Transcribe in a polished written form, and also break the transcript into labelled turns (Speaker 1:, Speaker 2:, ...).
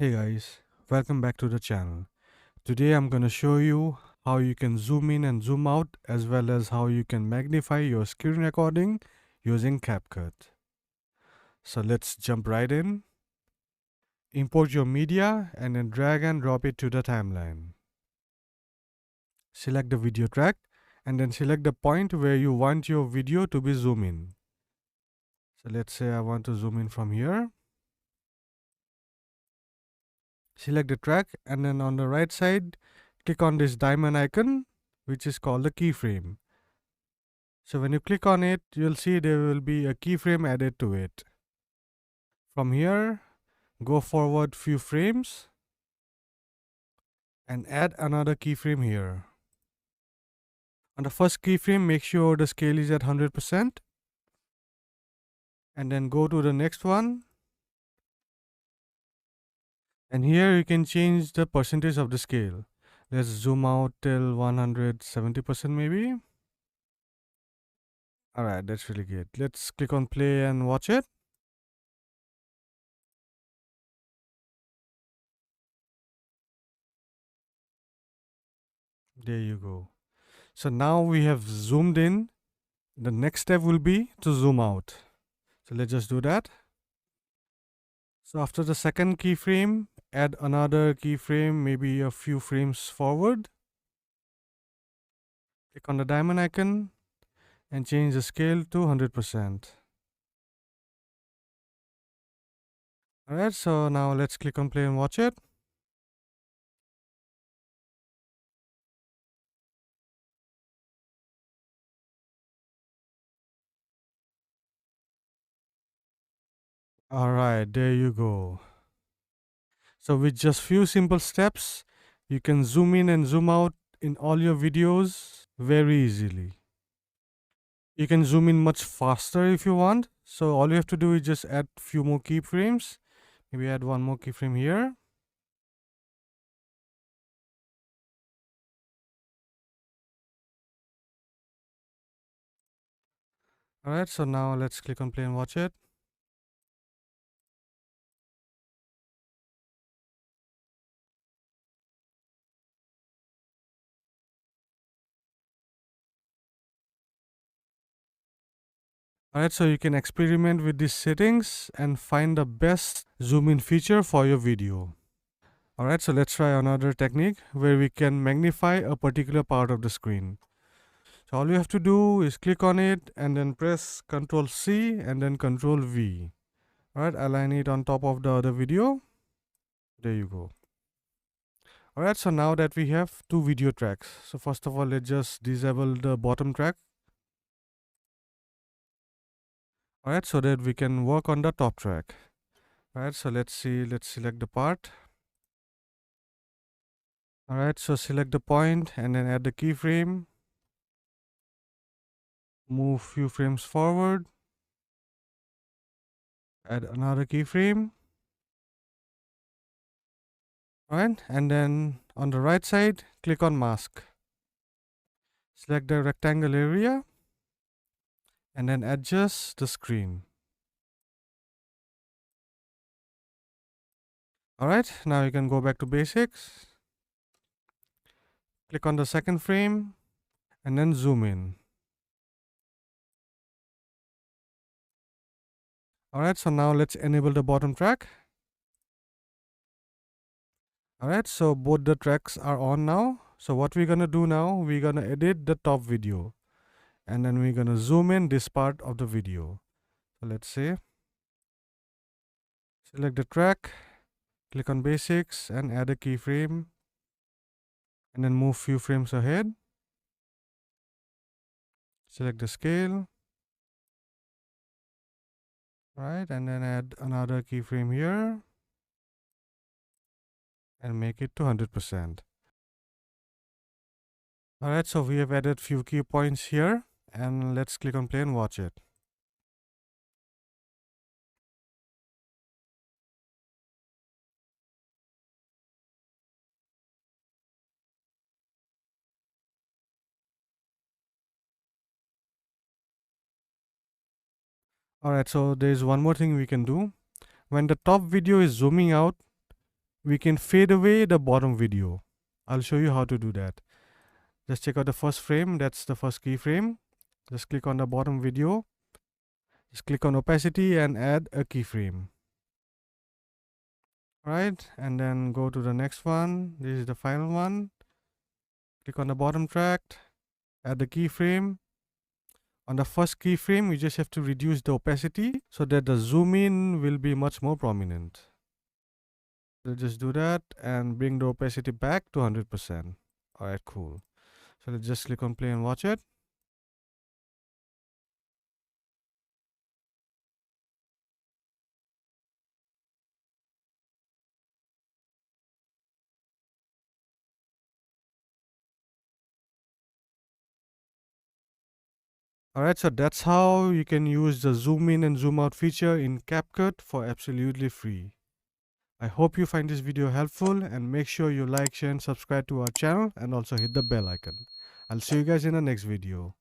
Speaker 1: Hey guys, welcome back to the channel. Today I'm going to show you how you can zoom in and zoom out as well as how you can magnify your screen recording using CapCut. So let's jump right in. Import your media and then drag and drop it to the timeline. Select the video track and then select the point where you want your video to be zoomed in. So let's say I want to zoom in from here. Select the track and then on the right side, click on this diamond icon, which is called the keyframe. So when you click on it, you'll see there will be a keyframe added to it. From here, go forward few frames and add another keyframe here. On the first keyframe, make sure the scale is at 100% and then go to the next one. And here you can change the percentage of the scale. Let's zoom out till 170% maybe. Alright, that's really good. Let's click on play and watch it. There you go. So now we have zoomed in. The next step will be to zoom out. So let's just do that. So after the second keyframe, add another keyframe, maybe a few frames forward. Click on the diamond icon and change the scale to 100%. Alright, so now let's click on play and watch it. Alright, there you go. So with just few simple steps, you can zoom in and zoom out in all your videos very easily. You can zoom in much faster if you want. So all you have to do is just add few more keyframes. Maybe add one more keyframe here. Alright, so now let's click on play and watch it. Alright, so you can experiment with these settings and find the best zoom in feature for your video. Alright, so let's try another technique where we can magnify a particular part of the screen. So all you have to do is click on it and then press Ctrl C and then Ctrl V. Alright, align it on top of the other video. There you go. Alright, so now that we have two video tracks. So first of all, let's just disable the bottom track. Alright, so that we can work on the top track. Alright, so let's select the part. Alright, so select the point and then add the keyframe. Move few frames forward. Add another keyframe. Alright, and then on the right side, click on mask. Select the rectangle area and then adjust the screen. Alright, now you can go back to basics. Click on the second frame and then zoom in. Alright, so now let's enable the bottom track. Alright, so both the tracks are on now. So what we're gonna do now, we're gonna edit the top video and then we're gonna zoom in this part of the video. So let's say, select the track, click on basics and add a keyframe and then move few frames ahead. Select the scale. Right, and then add another keyframe here and make it to 100%. Alright, so we have added few key points here and let's click on play and watch it. Alright, so there's one more thing we can do. When the top video is zooming out, we can fade away the bottom video. I'll show you how to do that. Just check out the first frame, that's the first keyframe. Just click on the bottom video. Just click on opacity and add a keyframe. Right, and then go to the next one. This is the final one. Click on the bottom track, add the keyframe. On the first keyframe, you just have to reduce the opacity so that the zoom in will be much more prominent. So just do that and bring the opacity back to 100%. Alright, cool. So let's just click on play and watch it. Alright, so that's how you can use the zoom in and zoom out feature in CapCut for absolutely free. I hope you find this video helpful, and make sure you like, share and subscribe to our channel and also hit the bell icon. I'll see you guys in the next video.